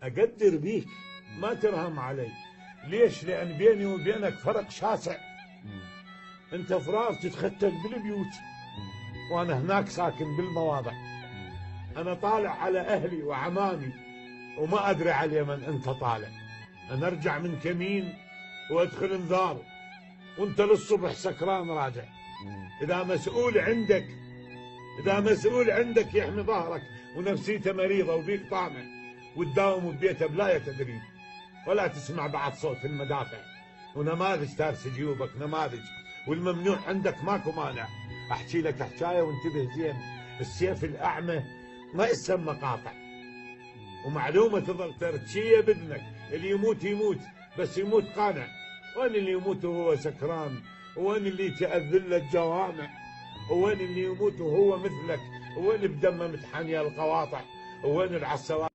أقدر بيك، ما ترهم علي. ليش؟ لأن بيني وبينك فرق شاسع. أنت فرار تتختل بالبيوت، وأنا هناك ساكن بالمواضع. أنا طالع على أهلي وعمامي وما أدري على اليمن أنت طالع. أنا أرجع من كمين وأدخل انذار، وأنت للصبح سكران راجع. إذا مسؤول عندك يحمي ظهرك ونفسيته مريضة وبيك طامع وتداوم ببيته بلا تدريب، ولا تسمع بعد صوت المدافع ونماذج تارس جيوبك نماذج، والممنوع عندك ماكو مانع. احكي لك حكايه وانتبه زين، السيف الاعمى ما يسمى قاطع، ومعلومه تظل ترتشيه باذنك. اللي يموت يموت، بس يموت قانع. وين اللي يموت وهو سكران؟ وين اللي تأذن له الجوامع؟ وين اللي يموت وهو مثلك؟ وين بدمه متحنيه القواطع؟ وين العسوات؟